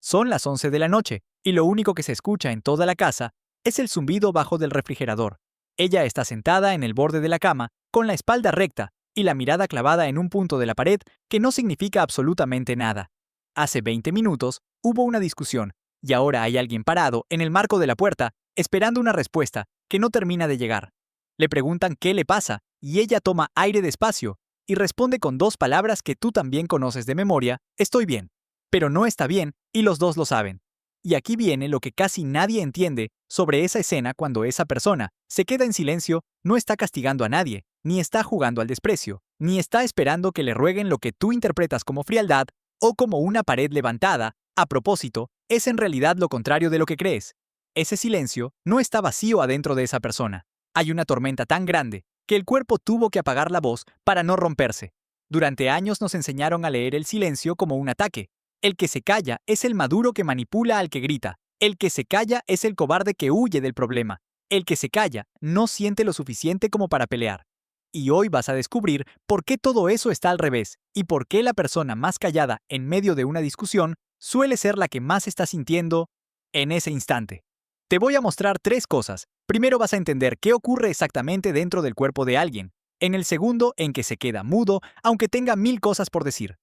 Son las 11 de la noche, y lo único que se escucha en toda la casa es el zumbido bajo del refrigerador. Ella está sentada en el borde de la cama, con la espalda recta y la mirada clavada en un punto de la pared que no significa absolutamente nada. Hace 20 minutos hubo una discusión, y ahora hay alguien parado en el marco de la puerta, esperando una respuesta que no termina de llegar. Le preguntan qué le pasa, y ella toma aire despacio, y responde con dos palabras que tú también conoces de memoria: estoy bien. Pero no está bien, y los dos lo saben. Y aquí viene lo que casi nadie entiende sobre esa escena cuando esa persona se queda en silencio. No está castigando a nadie, ni está jugando al desprecio, ni está esperando que le rueguen lo que tú interpretas como frialdad o como una pared levantada. A propósito, es en realidad lo contrario de lo que crees. Ese silencio no está vacío adentro de esa persona. Hay una tormenta tan grande que el cuerpo tuvo que apagar la voz para no romperse. Durante años nos enseñaron a leer el silencio como un ataque. El que se calla es el maduro que manipula al que grita. El que se calla es el cobarde que huye del problema. El que se calla no siente lo suficiente como para pelear. Y hoy vas a descubrir por qué todo eso está al revés y por qué la persona más callada en medio de una discusión suele ser la que más está sintiendo en ese instante. Te voy a mostrar tres cosas. Primero vas a entender qué ocurre exactamente dentro del cuerpo de alguien. En el segundo, en que se queda mudo, aunque tenga 1000 cosas por decir.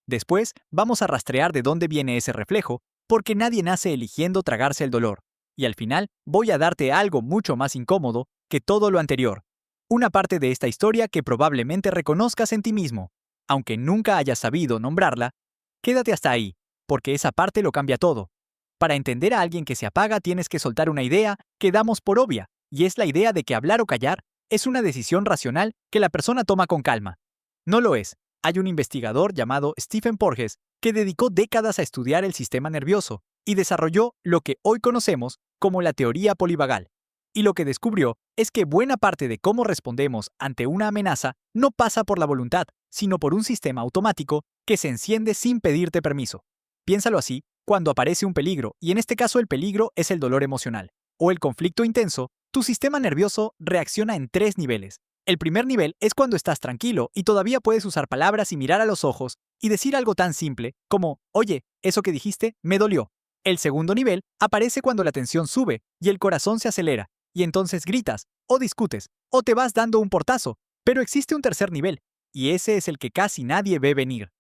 Después, vamos a rastrear de dónde viene ese reflejo, porque nadie nace eligiendo tragarse el dolor. Y al final, voy a darte algo mucho más incómodo que todo lo anterior. Una parte de esta historia que probablemente reconozcas en ti mismo. Aunque nunca hayas sabido nombrarla, quédate hasta ahí, porque esa parte lo cambia todo. Para entender a alguien que se apaga tienes que soltar una idea que damos por obvia, y es la idea de que hablar o callar es una decisión racional que la persona toma con calma. No lo es. Hay un investigador llamado Stephen Porges que dedicó décadas a estudiar el sistema nervioso y desarrolló lo que hoy conocemos como la teoría polivagal. Y lo que descubrió es que buena parte de cómo respondemos ante una amenaza no pasa por la voluntad, sino por un sistema automático que se enciende sin pedirte permiso. Piénsalo así: cuando aparece un peligro, y en este caso el peligro es el dolor emocional, o el conflicto intenso, tu sistema nervioso reacciona en 3 niveles. El primer nivel es cuando estás tranquilo y todavía puedes usar palabras y mirar a los ojos y decir algo tan simple como: oye, eso que dijiste me dolió. El segundo nivel aparece cuando la tensión sube y el corazón se acelera, y entonces gritas, o discutes, o te vas dando un portazo. Pero existe un tercer nivel, y ese es el que casi nadie ve venir.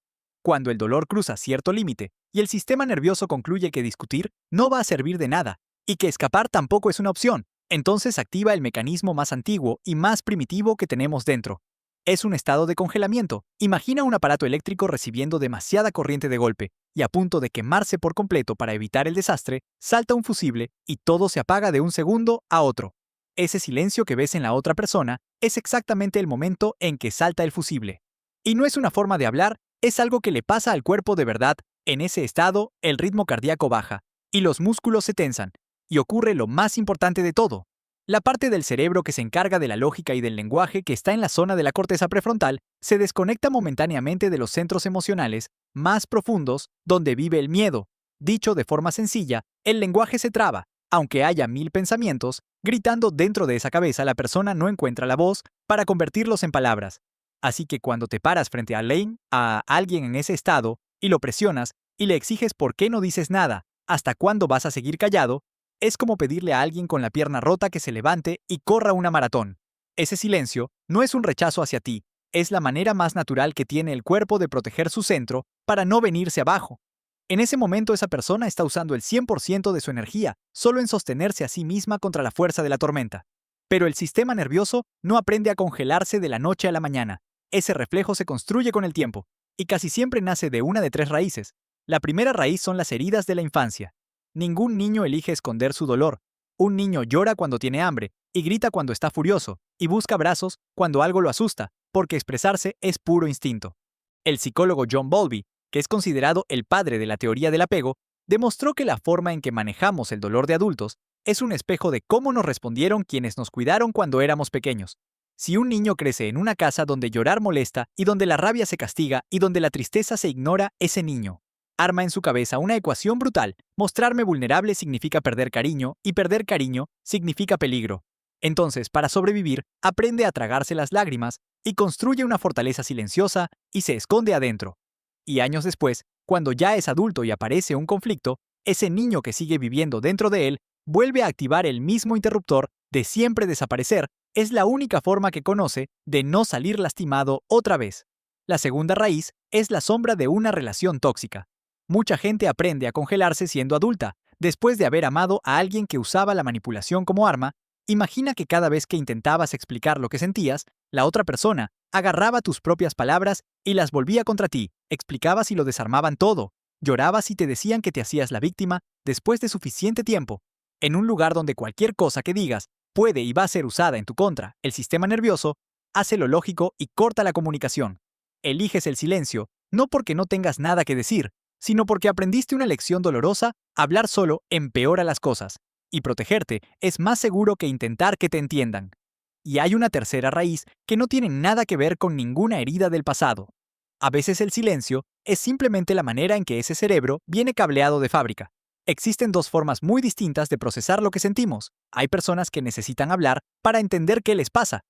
Cuando el dolor cruza cierto límite y el sistema nervioso concluye que discutir no va a servir de nada, y que escapar tampoco es una opción, entonces activa el mecanismo más antiguo y más primitivo que tenemos dentro. Es un estado de congelamiento. Imagina un aparato eléctrico recibiendo demasiada corriente de golpe y a punto de quemarse por completo. Para evitar el desastre, salta un fusible y todo se apaga de un segundo a otro. Ese silencio que ves en la otra persona es exactamente el momento en que salta el fusible. Y no es una forma de hablar, es algo que le pasa al cuerpo de verdad. En ese estado, el ritmo cardíaco baja y los músculos se tensan. Y ocurre lo más importante de todo. La parte del cerebro que se encarga de la lógica y del lenguaje, que está en la zona de la corteza prefrontal, se desconecta momentáneamente de los centros emocionales más profundos donde vive el miedo. Dicho de forma sencilla, el lenguaje se traba. Aunque haya 1000 pensamientos gritando dentro de esa cabeza, la persona no encuentra la voz para convertirlos en palabras. Así que cuando te paras frente a alguien en ese estado, y lo presionas, y le exiges por qué no dices nada, hasta cuándo vas a seguir callado, es como pedirle a alguien con la pierna rota que se levante y corra una maratón. Ese silencio no es un rechazo hacia ti, es la manera más natural que tiene el cuerpo de proteger su centro para no venirse abajo. En ese momento esa persona está usando el 100% de su energía solo en sostenerse a sí misma contra la fuerza de la tormenta. Pero el sistema nervioso no aprende a congelarse de la noche a la mañana. Ese reflejo se construye con el tiempo, y casi siempre nace de una de 3 raíces. La primera raíz son las heridas de la infancia. Ningún niño elige esconder su dolor. Un niño llora cuando tiene hambre, y grita cuando está furioso, y busca abrazos cuando algo lo asusta, porque expresarse es puro instinto. El psicólogo John Bowlby, que es considerado el padre de la teoría del apego, demostró que la forma en que manejamos el dolor de adultos es un espejo de cómo nos respondieron quienes nos cuidaron cuando éramos pequeños. Si un niño crece en una casa donde llorar molesta y donde la rabia se castiga y donde la tristeza se ignora, ese niño arma en su cabeza una ecuación brutal: mostrarme vulnerable significa perder cariño, y perder cariño significa peligro. Entonces, para sobrevivir, aprende a tragarse las lágrimas y construye una fortaleza silenciosa y se esconde adentro. Y años después, cuando ya es adulto y aparece un conflicto, ese niño que sigue viviendo dentro de él vuelve a activar el mismo interruptor de siempre desaparecer. Es la única forma que conoce de no salir lastimado otra vez. La segunda raíz es la sombra de una relación tóxica. Mucha gente aprende a congelarse siendo adulta, después de haber amado a alguien que usaba la manipulación como arma. Imagina que cada vez que intentabas explicar lo que sentías, la otra persona agarraba tus propias palabras y las volvía contra ti, explicabas y lo desarmaban todo, llorabas y te decían que te hacías la víctima después de suficiente tiempo. En un lugar donde cualquier cosa que digas puede y va a ser usada en tu contra, el sistema nervioso hace lo lógico y corta la comunicación. Eliges el silencio, no porque no tengas nada que decir, sino porque aprendiste una lección dolorosa. Hablar solo empeora las cosas, y protegerte es más seguro que intentar que te entiendan. Y hay una tercera raíz que no tiene nada que ver con ninguna herida del pasado. A veces el silencio es simplemente la manera en que ese cerebro viene cableado de fábrica. Existen dos formas muy distintas de procesar lo que sentimos. Hay personas que necesitan hablar para entender qué les pasa,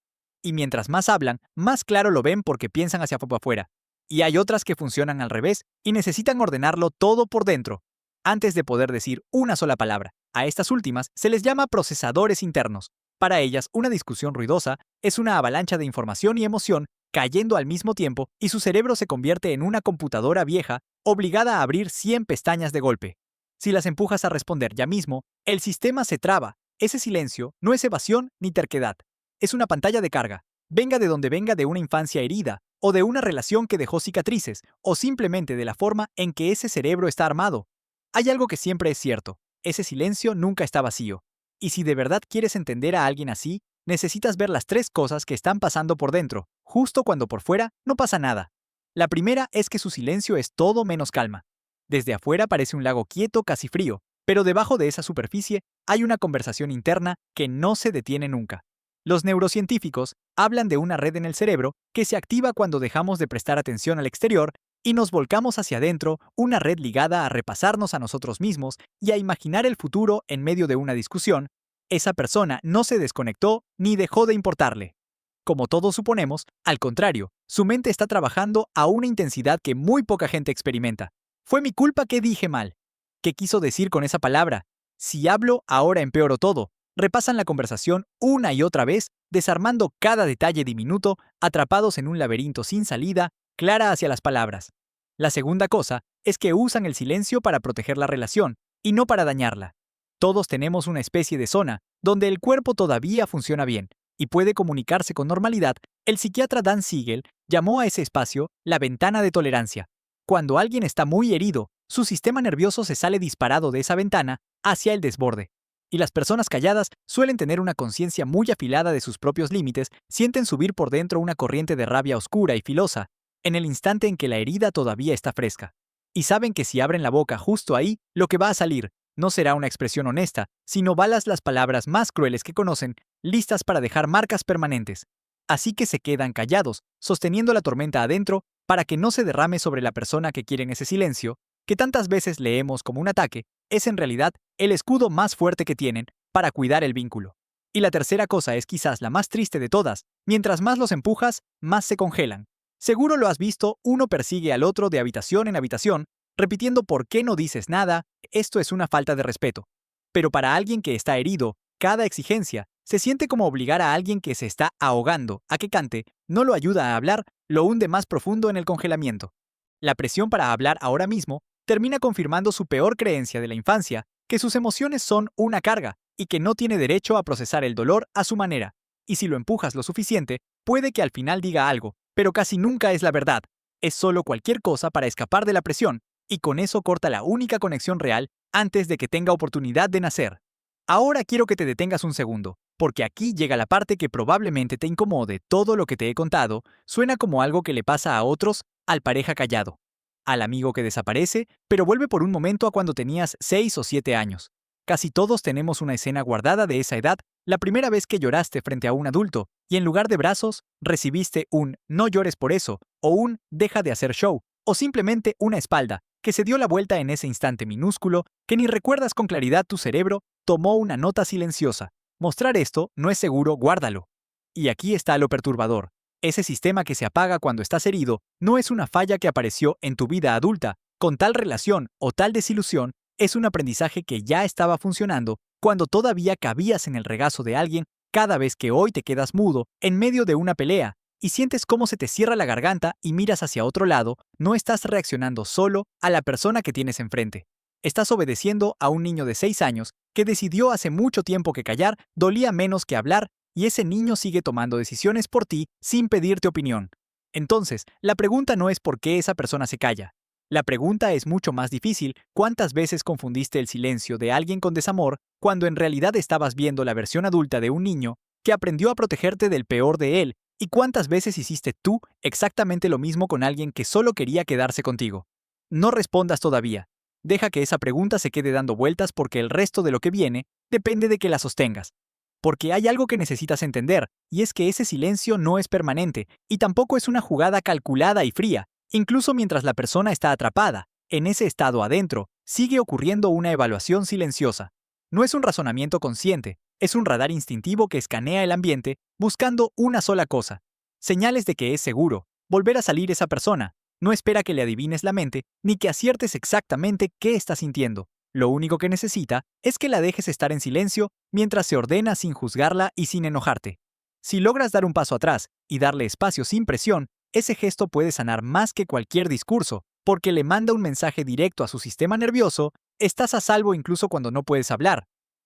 y mientras más hablan, más claro lo ven porque piensan hacia afuera. Y hay otras que funcionan al revés y necesitan ordenarlo todo por dentro, antes de poder decir una sola palabra. A estas últimas se les llama procesadores internos. Para ellas, una discusión ruidosa es una avalancha de información y emoción cayendo al mismo tiempo y su cerebro se convierte en una computadora vieja obligada a abrir 100 pestañas de golpe. Si las empujas a responder ya mismo, el sistema se traba. Ese silencio no es evasión ni terquedad. Es una pantalla de carga. Venga de donde venga, de una infancia herida, o de una relación que dejó cicatrices, o simplemente de la forma en que ese cerebro está armado. Hay algo que siempre es cierto. Ese silencio nunca está vacío. Y si de verdad quieres entender a alguien así, necesitas ver las tres cosas que están pasando por dentro, justo cuando por fuera no pasa nada. La primera es que su silencio es todo menos calma. Desde afuera parece un lago quieto, casi frío, pero debajo de esa superficie hay una conversación interna que no se detiene nunca. Los neurocientíficos hablan de una red en el cerebro que se activa cuando dejamos de prestar atención al exterior y nos volcamos hacia adentro, una red ligada a repasarnos a nosotros mismos y a imaginar el futuro en medio de una discusión. Esa persona no se desconectó ni dejó de importarle. Como todos suponemos, al contrario, su mente está trabajando a una intensidad que muy poca gente experimenta. Fue mi culpa que dije mal. ¿Qué quiso decir con esa palabra? Si hablo, ahora empeoro todo. Repasan la conversación una y otra vez, desarmando cada detalle diminuto, atrapados en un laberinto sin salida, clara hacia las palabras. La segunda cosa es que usan el silencio para proteger la relación, y no para dañarla. Todos tenemos una especie de zona donde el cuerpo todavía funciona bien y puede comunicarse con normalidad. El psiquiatra Dan Siegel llamó a ese espacio la ventana de tolerancia. Cuando alguien está muy herido, su sistema nervioso se sale disparado de esa ventana hacia el desborde. Y las personas calladas suelen tener una conciencia muy afilada de sus propios límites, sienten subir por dentro una corriente de rabia oscura y filosa, en el instante en que la herida todavía está fresca. Y saben que si abren la boca justo ahí, lo que va a salir no será una expresión honesta, sino balas, las palabras más crueles que conocen, listas para dejar marcas permanentes. Así que se quedan callados, sosteniendo la tormenta adentro, para que no se derrame sobre la persona que quieren. Ese silencio, que tantas veces leemos como un ataque, es en realidad el escudo más fuerte que tienen para cuidar el vínculo. Y la tercera cosa es quizás la más triste de todas. Mientras más los empujas, más se congelan. Seguro lo has visto, uno persigue al otro de habitación en habitación, repitiendo ¿por qué no dices nada? Esto es una falta de respeto. Pero para alguien que está herido, cada exigencia se siente como obligar a alguien que se está ahogando a que cante, no lo ayuda a hablar, lo hunde más profundo en el congelamiento. La presión para hablar ahora mismo termina confirmando su peor creencia de la infancia, que sus emociones son una carga y que no tiene derecho a procesar el dolor a su manera. Y si lo empujas lo suficiente, puede que al final diga algo, pero casi nunca es la verdad. Es solo cualquier cosa para escapar de la presión, y con eso corta la única conexión real antes de que tenga oportunidad de nacer. Ahora quiero que te detengas un segundo, porque aquí llega la parte que probablemente te incomode. Todo lo que te he contado suena como algo que le pasa a otros, al pareja callado, al amigo que desaparece, pero vuelve por un momento a cuando tenías 6 o 7 años. Casi todos tenemos una escena guardada de esa edad, la primera vez que lloraste frente a un adulto, y en lugar de brazos, recibiste un «no llores por eso», o un «deja de hacer show», o simplemente una espalda, que se dio la vuelta en ese instante minúsculo que ni recuerdas con claridad. Tu cerebro tomó una nota silenciosa. Mostrar esto no es seguro, guárdalo. Y aquí está lo perturbador. Ese sistema que se apaga cuando estás herido no es una falla que apareció en tu vida adulta, con tal relación o tal desilusión. Es un aprendizaje que ya estaba funcionando cuando todavía cabías en el regazo de alguien. Cada vez que hoy te quedas mudo en medio de una pelea y sientes cómo se te cierra la garganta y miras hacia otro lado, no estás reaccionando solo a la persona que tienes enfrente. Estás obedeciendo a un niño de 6 años que decidió hace mucho tiempo que callar dolía menos que hablar, y ese niño sigue tomando decisiones por ti sin pedirte opinión. Entonces, la pregunta no es por qué esa persona se calla. La pregunta es mucho más difícil: ¿cuántas veces confundiste el silencio de alguien con desamor cuando en realidad estabas viendo la versión adulta de un niño que aprendió a protegerte del peor de él? ¿Y cuántas veces hiciste tú exactamente lo mismo con alguien que solo quería quedarse contigo? No respondas todavía. Deja que esa pregunta se quede dando vueltas, porque el resto de lo que viene depende de que la sostengas. Porque hay algo que necesitas entender, y es que ese silencio no es permanente, y tampoco es una jugada calculada y fría. Incluso mientras la persona está atrapada, en ese estado adentro, sigue ocurriendo una evaluación silenciosa. No es un razonamiento consciente, es un radar instintivo que escanea el ambiente buscando una sola cosa: señales de que es seguro volver a salir esa persona. No espera que le adivines la mente ni que aciertes exactamente qué está sintiendo. Lo único que necesita es que la dejes estar en silencio mientras se ordena, sin juzgarla y sin enojarte. Si logras dar un paso atrás y darle espacio sin presión, ese gesto puede sanar más que cualquier discurso, porque le manda un mensaje directo a su sistema nervioso: estás a salvo incluso cuando no puedes hablar.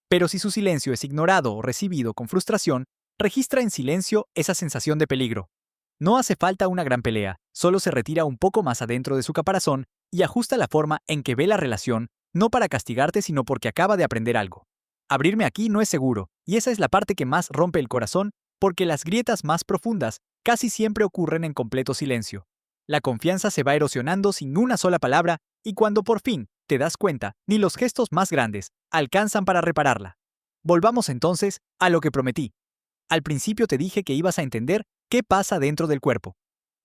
Pero si su silencio es ignorado o recibido con frustración, registra en silencio esa sensación de peligro. No hace falta una gran pelea, solo se retira un poco más adentro de su caparazón y ajusta la forma en que ve la relación, no para castigarte, sino porque acaba de aprender algo. Abrirme aquí no es seguro, y esa es la parte que más rompe el corazón, porque las grietas más profundas casi siempre ocurren en completo silencio. La confianza se va erosionando sin una sola palabra, y cuando por fin te das cuenta, ni los gestos más grandes alcanzan para repararla. Volvamos entonces a lo que prometí. Al principio te dije que ibas a entender qué pasa dentro del cuerpo.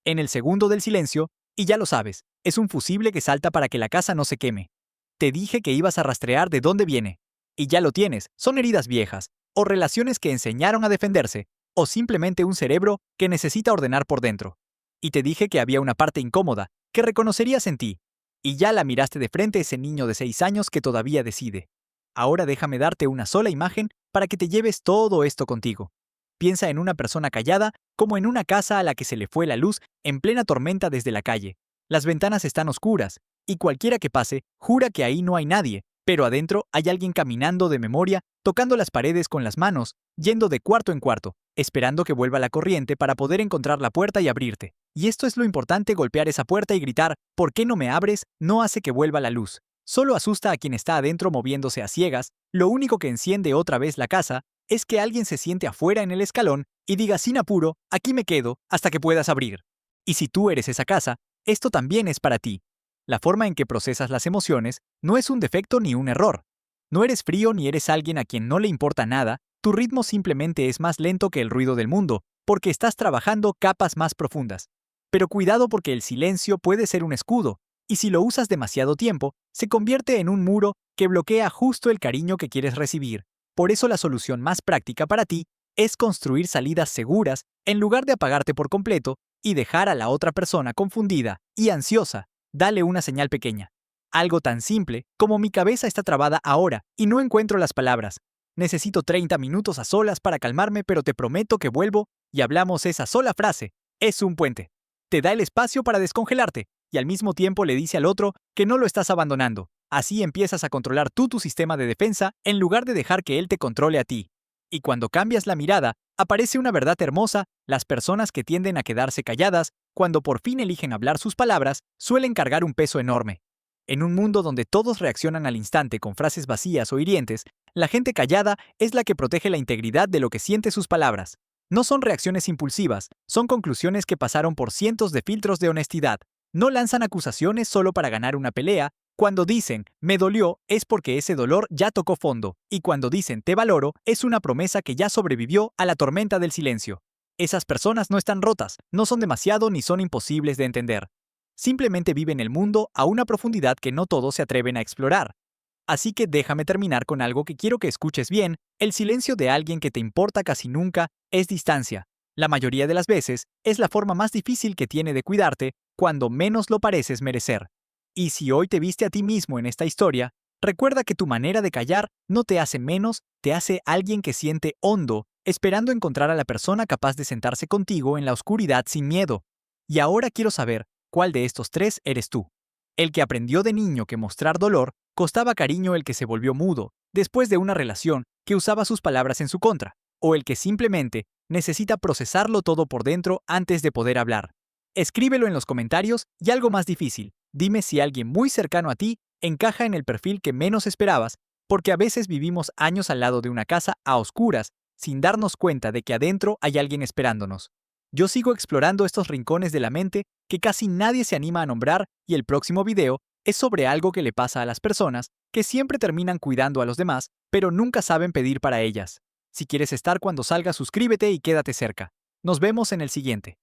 En el segundo del silencio, y ya lo sabes, es un fusible que salta para que la casa no se queme. Te dije que ibas a rastrear de dónde viene. Y ya lo tienes: son heridas viejas, o relaciones que enseñaron a defenderse, o simplemente un cerebro que necesita ordenar por dentro. Y te dije que había una parte incómoda que reconocerías en ti. Y ya la miraste de frente: ese niño de 6 años que todavía decide. Ahora déjame darte una sola imagen para que te lleves todo esto contigo. Piensa en una persona callada, como en una casa a la que se le fue la luz en plena tormenta desde la calle. Las ventanas están oscuras, y cualquiera que pase jura que ahí no hay nadie, pero adentro hay alguien caminando de memoria, tocando las paredes con las manos, yendo de cuarto en cuarto, esperando que vuelva la corriente para poder encontrar la puerta y abrirte. Y esto es lo importante: golpear esa puerta y gritar: ¿por qué no me abres? No hace que vuelva la luz. Solo asusta a quien está adentro moviéndose a ciegas. Lo único que enciende otra vez la casa es que alguien se siente afuera en el escalón y diga sin apuro: aquí me quedo hasta que puedas abrir. Y si tú eres esa casa, esto también es para ti. La forma en que procesas las emociones no es un defecto ni un error. No eres frío ni eres alguien a quien no le importa nada. Tu ritmo simplemente es más lento que el ruido del mundo, porque estás trabajando capas más profundas. Pero cuidado, porque el silencio puede ser un escudo, y si lo usas demasiado tiempo, se convierte en un muro que bloquea justo el cariño que quieres recibir. Por eso la solución más práctica para ti es construir salidas seguras en lugar de apagarte por completo y dejar a la otra persona confundida y ansiosa. Dale una señal pequeña. Algo tan simple como: mi cabeza está trabada ahora y no encuentro las palabras. Necesito 30 minutos a solas para calmarme, pero te prometo que vuelvo y hablamos. Esa sola frase es un puente. Te da el espacio para descongelarte y al mismo tiempo le dice al otro que no lo estás abandonando. Así empiezas a controlar tú tu sistema de defensa en lugar de dejar que él te controle a ti. Y cuando cambias la mirada, aparece una verdad hermosa: las personas que tienden a quedarse calladas, cuando por fin eligen hablar sus palabras, suelen cargar un peso enorme. En un mundo donde todos reaccionan al instante con frases vacías o hirientes, la gente callada es la que protege la integridad de lo que siente sus palabras. No son reacciones impulsivas, son conclusiones que pasaron por cientos de filtros de honestidad. No lanzan acusaciones solo para ganar una pelea. Cuando dicen «me dolió», es porque ese dolor ya tocó fondo, y cuando dicen «te valoro», es una promesa que ya sobrevivió a la tormenta del silencio. Esas personas no están rotas, no son demasiado ni son imposibles de entender. Simplemente viven el mundo a una profundidad que no todos se atreven a explorar. Así que déjame terminar con algo que quiero que escuches bien: el silencio de alguien que te importa casi nunca es distancia. La mayoría de las veces es la forma más difícil que tiene de cuidarte cuando menos lo pareces merecer. Y si hoy te viste a ti mismo en esta historia, Recuerda que tu manera de callar no te hace menos, te hace alguien que siente hondo, esperando encontrar a la persona capaz de sentarse contigo en la oscuridad sin miedo. Y ahora quiero saber, ¿cuál de estos tres eres tú? ¿El que aprendió de niño que mostrar dolor costaba cariño, el que se volvió mudo después de una relación que usaba sus palabras en su contra? ¿O el que simplemente necesita procesarlo todo por dentro antes de poder hablar? Escríbelo en los comentarios y algo más difícil, dime si alguien muy cercano a ti encaja en el perfil que menos esperabas, porque a veces vivimos años al lado de una casa a oscuras, sin darnos cuenta de que adentro hay alguien esperándonos. Yo sigo explorando estos rincones de la mente que casi nadie se anima a nombrar, y el próximo video es sobre algo que le pasa a las personas que siempre terminan cuidando a los demás, pero nunca saben pedir para ellas. Si quieres estar cuando salga, suscríbete y quédate cerca. Nos vemos en el siguiente.